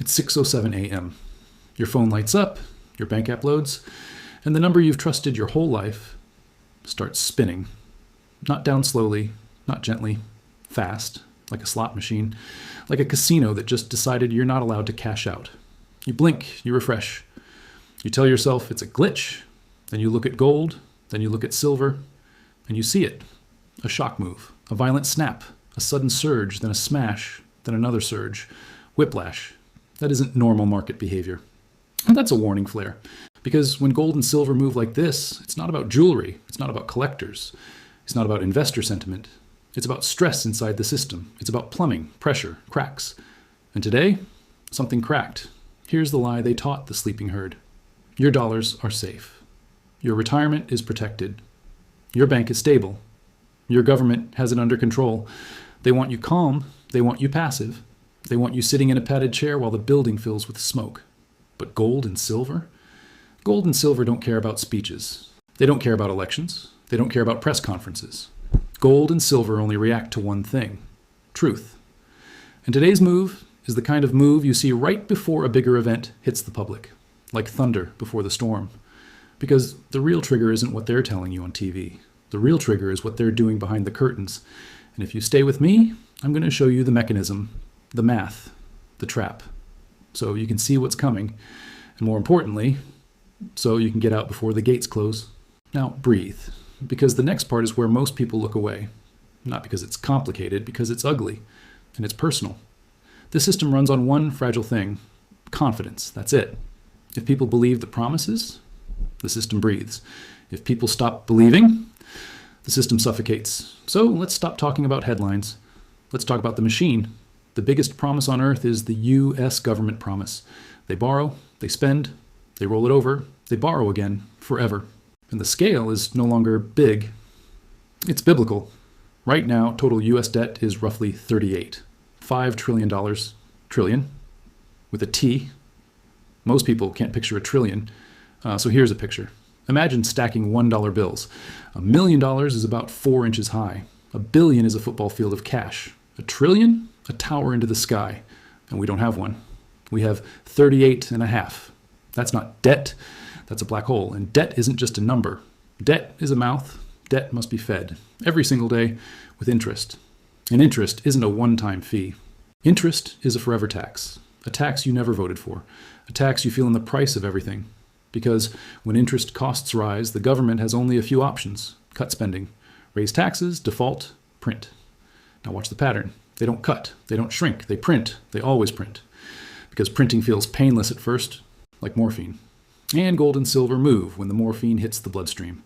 It's 6:07 a.m. Your phone lights up, your bank app loads, and the number you've trusted your whole life starts spinning. Not down slowly, not gently, fast, like a slot machine, like a casino that just decided you're not allowed to cash out. You blink, you refresh. You tell yourself it's a glitch, then you look at gold, then you look at silver, and you see it. A shock move, a violent snap, a sudden surge, then a smash, then another surge. Whiplash. That isn't normal market behavior. And that's a warning flare. Because when gold and silver move like this, it's not about jewelry. It's not about collectors. It's not about investor sentiment. It's about stress inside the system. It's about plumbing, pressure, cracks. And today, something cracked. Here's the lie they taught the sleeping herd. Your dollars are safe. Your retirement is protected. Your bank is stable. Your government has it under control. They want you calm. They want you passive. They want you sitting in a padded chair while the building fills with smoke. But gold and silver? Gold and silver don't care about speeches. They don't care about elections. They don't care about press conferences. Gold and silver only react to one thing: truth. And today's move is the kind of move you see right before a bigger event hits the public, like thunder before the storm. Because the real trigger isn't what they're telling you on TV. The real trigger is what they're doing behind the curtains. And if you stay with me, I'm going to show you the mechanism, the math, the trap, so you can see what's coming, and more importantly, so you can get out before the gates close. Now breathe, because the next part is where most people look away. Not because it's complicated, because it's ugly, and it's personal. This system runs on one fragile thing: confidence. That's it. If people believe the promises, the system breathes. If people stop believing, the system suffocates. So let's stop talking about headlines. Let's talk about the machine. The biggest promise on earth is the U.S. government promise. They borrow, they spend, they roll it over, they borrow again, forever. And the scale is no longer big. It's biblical. Right now, total U.S. debt is roughly $5 trillion. Trillion, with a T. Most people can't picture a trillion. So here's a picture. Imagine stacking $1 bills. $1 million is about 4 inches high. $1 billion is a football field of cash. $1 trillion? A tower into the sky. And we don't have one. We have 38.5. That's not debt. That's a black hole. And debt isn't just a number. Debt is a mouth. Debt must be fed every single day with interest. And interest isn't a one-time fee. Interest is a forever tax. A tax you never voted for. A tax you feel in the price of everything. Because when interest costs rise, the government has only a few options. Cut spending, raise taxes, default, print. Now watch the pattern. They don't cut, they don't shrink, they print, they always print. Because printing feels painless at first, like morphine. And gold and silver move when the morphine hits the bloodstream.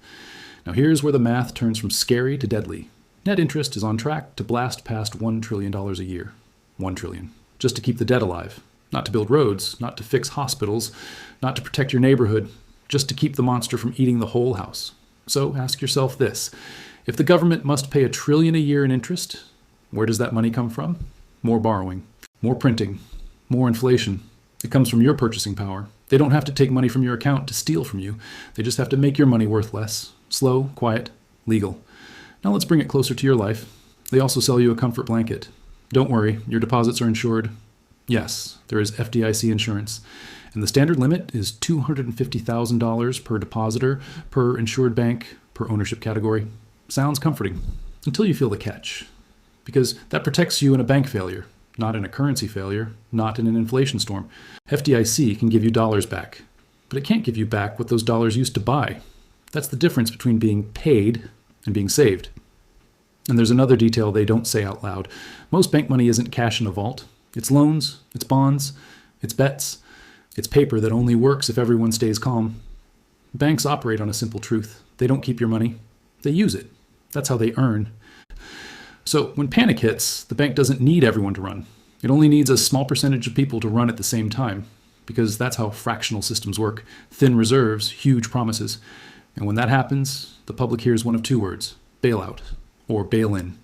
Now here's where the math turns from scary to deadly. Net interest is on track to blast past $1 trillion a year. 1 trillion. Just to keep the debt alive. Not to build roads, not to fix hospitals, not to protect your neighborhood, just to keep the monster from eating the whole house. So ask yourself this: if the government must pay $1 trillion a year in interest, where does that money come from? More borrowing, more printing, more inflation. It comes from your purchasing power. They don't have to take money from your account to steal from you. They just have to make your money worth less. Slow, quiet, legal. Now let's bring it closer to your life. They also sell you a comfort blanket. Don't worry, your deposits are insured. Yes, there is FDIC insurance. And the standard limit is $250,000 per depositor, per insured bank, per ownership category. Sounds comforting, until you feel the catch. Because that protects you in a bank failure, not in a currency failure, not in an inflation storm. FDIC can give you dollars back, but it can't give you back what those dollars used to buy. That's the difference between being paid and being saved. And there's another detail they don't say out loud. Most bank money isn't cash in a vault. It's loans, it's bonds, it's bets, it's paper that only works if everyone stays calm. Banks operate on a simple truth. They don't keep your money. They use it. That's how they earn. So when panic hits, the bank doesn't need everyone to run. It only needs a small percentage of people to run at the same time, because that's how fractional systems work. Thin reserves, huge promises. And when that happens, the public hears one of two words: bailout or bail-in.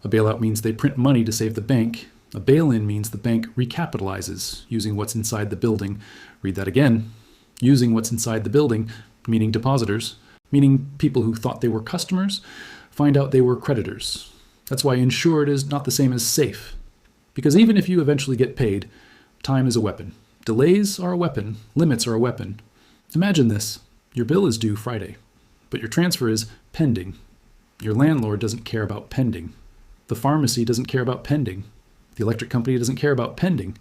A bailout means they print money to save the bank. A bail-in means the bank recapitalizes using what's inside the building. Read that again. Using what's inside the building, meaning depositors, meaning people who thought they were customers, find out they were creditors. That's why insured is not the same as safe. Because even if you eventually get paid, Time is a weapon. Delays are a weapon. Limits are a weapon. Imagine this. Your bill is due Friday, but your transfer is pending. Your landlord doesn't care about pending. The pharmacy doesn't care about pending. The electric company doesn't care about pending.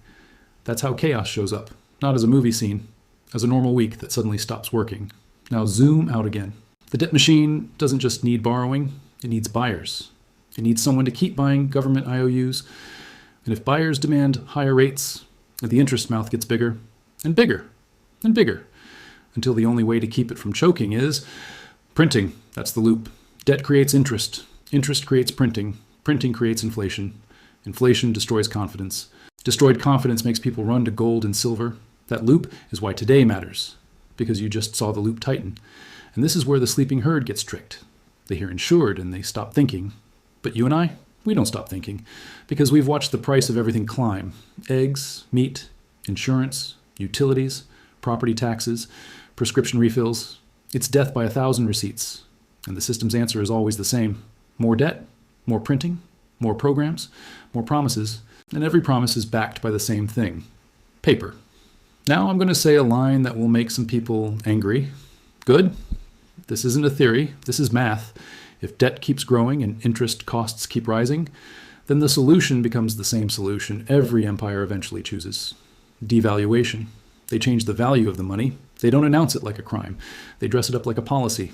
That's how chaos shows up. Not as a movie scene, as a normal week that suddenly stops working. Now zoom out again. The debt machine doesn't just need borrowing, it needs buyers. It needs someone to keep buying government IOUs. And if buyers demand higher rates, the interest mouth gets bigger and bigger and bigger, until the only way to keep it from choking is printing. That's the loop. Debt creates interest. Interest creates printing. Printing creates inflation. Inflation destroys confidence. Destroyed confidence makes people run to gold and silver. That loop is why today matters, because you just saw the loop tighten. And this is where the sleeping herd gets tricked. They hear insured and they stop thinking. But you and I, we don't stop thinking, because we've watched the price of everything climb. Eggs, meat, insurance, utilities, property taxes, prescription refills. It's death by 1,000 receipts. And the system's answer is always the same. More debt, more printing, more programs, more promises, and every promise is backed by the same thing. Paper. Now I'm going to say a line that will make some people angry. Good. This isn't a theory. This is math. If debt keeps growing and interest costs keep rising, then the solution becomes the same solution every empire eventually chooses. Devaluation. They change the value of the money. They don't announce it like a crime. They dress it up like a policy.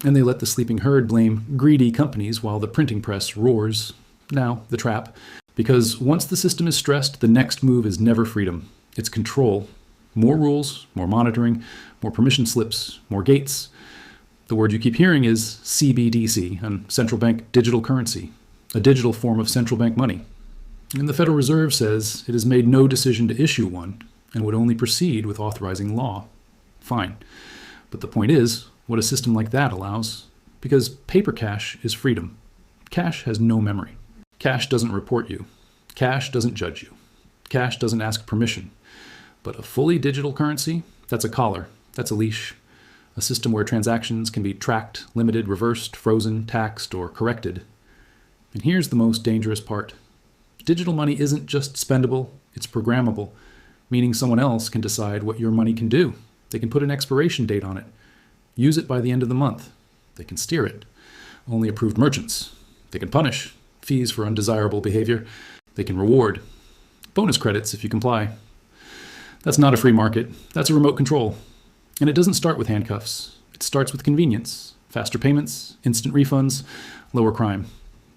And they let the sleeping herd blame greedy companies while the printing press roars. Now, the trap. Because once the system is stressed, the next move is never freedom. It's control. More rules, more monitoring, more permission slips, more gates. The word you keep hearing is CBDC, and central bank digital currency, a digital form of central bank money. And the Federal Reserve says it has made no decision to issue one and would only proceed with authorizing law. Fine. But the point is, what a system like that allows, because paper cash is freedom. Cash has no memory. Cash doesn't report you. Cash doesn't judge you. Cash doesn't ask permission. But a fully digital currency, that's a collar, that's a leash. A system where transactions can be tracked, limited, reversed, frozen, taxed, or corrected. And here's the most dangerous part. Digital money isn't just spendable, it's programmable, meaning someone else can decide what your money can do. They can put an expiration date on it. Use it by the end of the month. They can steer it. Only approved merchants. They can punish. Fees for undesirable behavior. They can reward. Bonus credits if you comply. That's not a free market. That's a remote control. And it doesn't start with handcuffs. It starts with convenience. Faster payments, instant refunds, lower crime,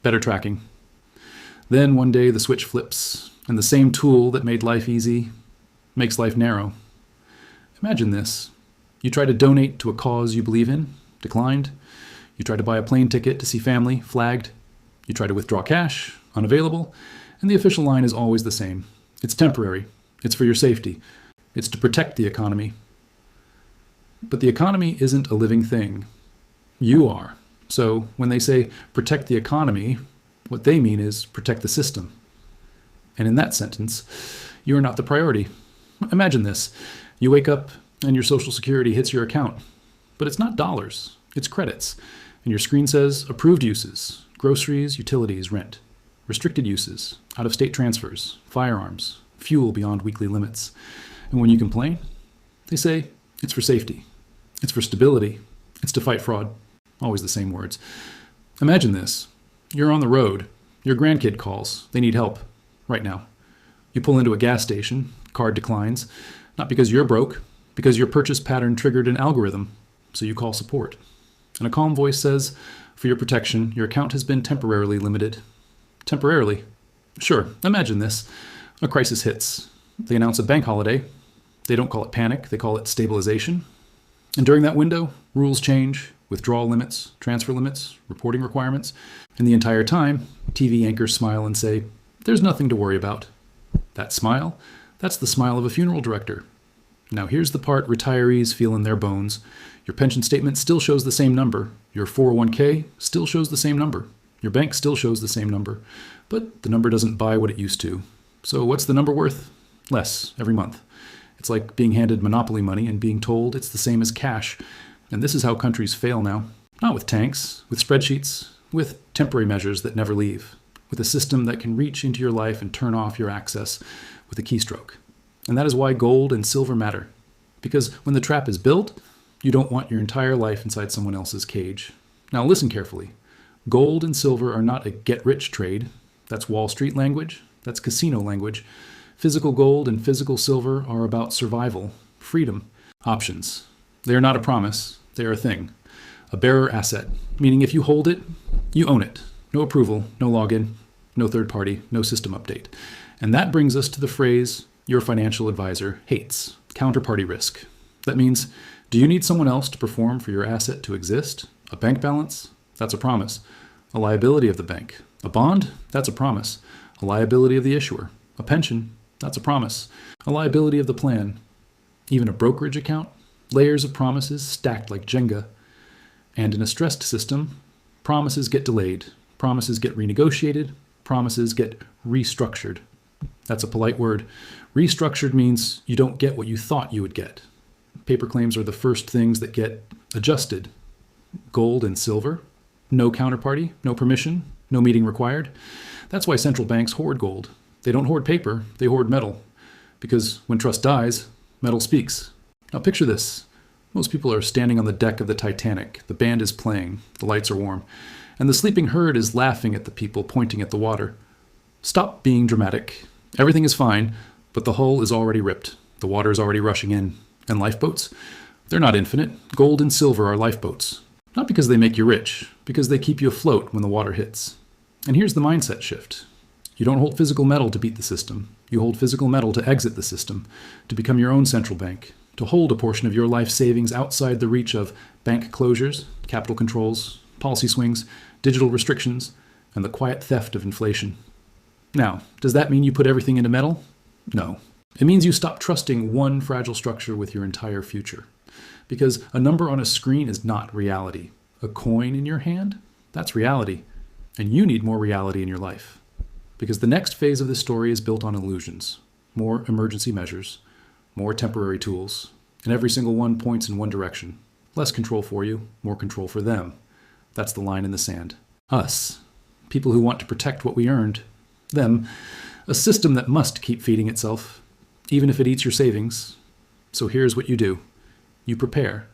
better tracking. Then one day the switch flips, and the same tool that made life easy makes life narrow. Imagine this. You try to donate to a cause you believe in, declined. You try to buy a plane ticket to see family, flagged. You try to withdraw cash, unavailable. And the official line is always the same. It's temporary. It's for your safety. It's to protect the economy. But the economy isn't a living thing. You are. So when they say protect the economy, what they mean is protect the system. And in that sentence, you are not the priority. Imagine this. You wake up and your Social Security hits your account. But it's not dollars. It's credits. And your screen says approved uses, groceries, utilities, rent, restricted uses, out-of-state transfers, firearms, fuel beyond weekly limits. And when you complain, they say it's for safety. It's for stability. It's to fight fraud. Always the same words. Imagine this. You're on the road. Your grandkid calls. They need help. Right now. You pull into a gas station. Card declines. Not because you're broke. Because your purchase pattern triggered an algorithm. So you call support. And a calm voice says, for your protection, your account has been temporarily limited. Temporarily. Sure, imagine this. A crisis hits. They announce a bank holiday. They don't call it panic. They call it stabilization. And during that window, rules change, withdrawal limits, transfer limits, reporting requirements, and the entire time, TV anchors smile and say, there's nothing to worry about. That smile, that's the smile of a funeral director. Now here's the part retirees feel in their bones. Your pension statement still shows the same number. Your 401k still shows the same number. Your bank still shows the same number. But the number doesn't buy what it used to. So what's the number worth? Less every month. It's like being handed monopoly money and being told it's the same as cash. And this is how countries fail now. Not with tanks, with spreadsheets, with temporary measures that never leave, with a system that can reach into your life and turn off your access with a keystroke. And that is why gold and silver matter. Because when the trap is built, you don't want your entire life inside someone else's cage. Now listen carefully. Gold and silver are not a get-rich trade. That's Wall Street language. That's casino language. Physical gold and physical silver are about survival, freedom, options. They are not a promise. They are a thing. A bearer asset, meaning if you hold it, you own it. No approval, no login, no third party, no system update. And that brings us to the phrase your financial advisor hates, counterparty risk. That means, do you need someone else to perform for your asset to exist? A bank balance? That's a promise. A liability of the bank. A bond? That's a promise. A liability of the issuer. A pension? That's a promise. A liability of the plan. Even a brokerage account? Layers of promises stacked like Jenga. And in a stressed system, promises get delayed. Promises get renegotiated. Promises get restructured. That's a polite word. Restructured means you don't get what you thought you would get. Paper claims are the first things that get adjusted. Gold and silver. No counterparty, no permission, no meeting required. That's why central banks hoard gold. They don't hoard paper, they hoard metal. Because when trust dies, metal speaks. Now picture this. Most people are standing on the deck of the Titanic. The band is playing, the lights are warm, and the sleeping herd is laughing at the people pointing at the water. Stop being dramatic. Everything is fine, but the hull is already ripped. The water is already rushing in. And lifeboats? They're not infinite. Gold and silver are lifeboats. Not because they make you rich, because they keep you afloat when the water hits. And here's the mindset shift. You don't hold physical metal to beat the system. You hold physical metal to exit the system, to become your own central bank, to hold a portion of your life savings outside the reach of bank closures, capital controls, policy swings, digital restrictions, and the quiet theft of inflation. Now, does that mean you put everything into metal? No. It means you stop trusting one fragile structure with your entire future. Because a number on a screen is not reality. A coin in your hand? That's reality. And you need more reality in your life. Because the next phase of this story is built on illusions. More emergency measures, more temporary tools, and every single one points in one direction. Less control for you, more control for them. That's the line in the sand. Us. People who want to protect what we earned. Them. A system that must keep feeding itself, even if it eats your savings. So here's what you do. You prepare.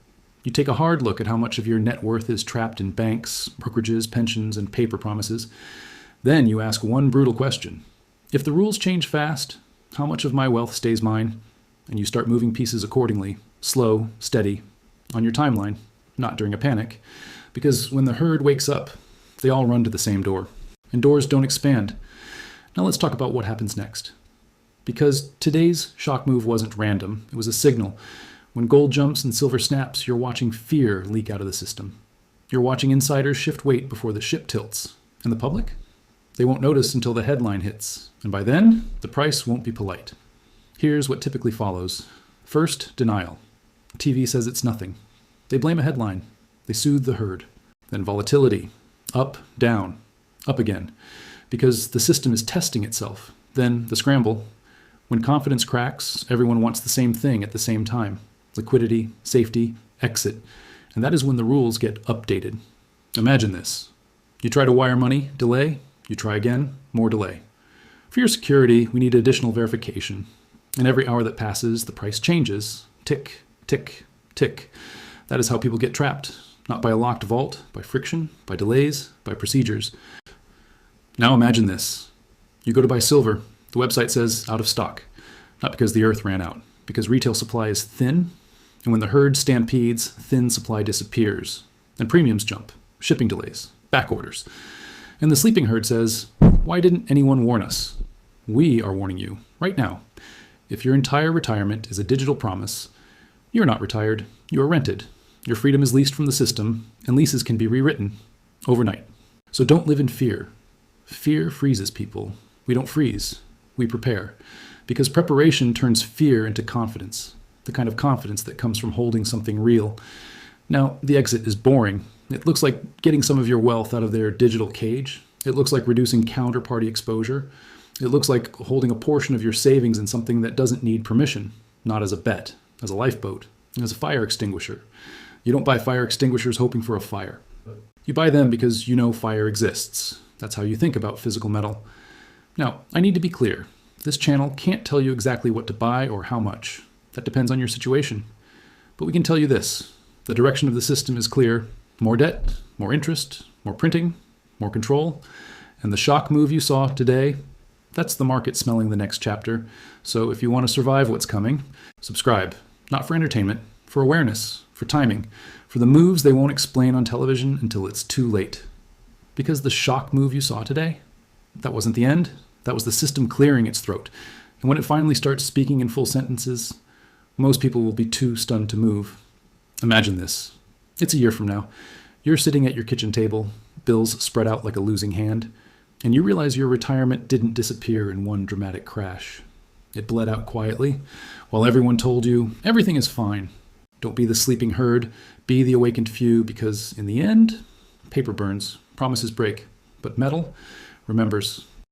You take a hard look at how much of your net worth is trapped in banks, brokerages, pensions, and paper promises. Then you ask one brutal question. If the rules change fast, how much of my wealth stays mine? And you start moving pieces accordingly, slow, steady, on your timeline, not during a panic. Because when the herd wakes up, they all run to the same door. And doors don't expand. Now let's talk about what happens next. Because today's shock move wasn't random, it was a signal. When gold jumps and silver snaps, you're watching fear leak out of the system. You're watching insiders shift weight before the ship tilts. And the public? They won't notice until the headline hits. And by then, the price won't be polite. Here's what typically follows. First, denial. TV says it's nothing. They blame a headline. They soothe the herd. Then volatility. Up, down, up again. Because the system is testing itself. Then the scramble. When confidence cracks, everyone wants the same thing at the same time. Liquidity, safety, exit. And that is when the rules get updated. Imagine this. You try to wire money, delay. You try again, more delay. For your security, we need additional verification. And every hour that passes, the price changes. Tick, tick, tick. That is how people get trapped. Not by a locked vault, by friction, by delays, by procedures. Now imagine this. You go to buy silver. The website says out of stock. Not because the earth ran out. Because retail supply is thin. And when the herd stampedes, thin supply disappears. And premiums jump. Shipping delays. Back orders. And the sleeping herd says, why didn't anyone warn us? We are warning you, right now. If your entire retirement is a digital promise, you're not retired, you are rented. Your freedom is leased from the system, and leases can be rewritten overnight. So don't live in fear. Fear freezes people. We don't freeze, we prepare. Because preparation turns fear into confidence, the kind of confidence that comes from holding something real. Now, the exit is boring. It looks like getting some of your wealth out of their digital cage. It looks like reducing counterparty exposure. It looks like holding a portion of your savings in something that doesn't need permission, not as a bet, as a lifeboat, as a fire extinguisher. You don't buy fire extinguishers hoping for a fire. You buy them because you know fire exists. That's how you think about physical metal. Now, I need to be clear. This channel can't tell you exactly what to buy or how much. That depends on your situation. But we can tell you this. The direction of the system is clear. More debt, more interest, more printing, more control. And the shock move you saw today, that's the market smelling the next chapter. So if you want to survive what's coming, subscribe. Not for entertainment, for awareness, for timing, for the moves they won't explain on television until it's too late. Because the shock move you saw today, that wasn't the end. That was the system clearing its throat. And when it finally starts speaking in full sentences, most people will be too stunned to move. Imagine this. It's a year from now. You're sitting at your kitchen table, bills spread out like a losing hand, and you realize your retirement didn't disappear in one dramatic crash. It bled out quietly, while everyone told you everything is fine. Don't be the sleeping herd, be the awakened few, because in the end, paper burns, promises break, but metal remembers.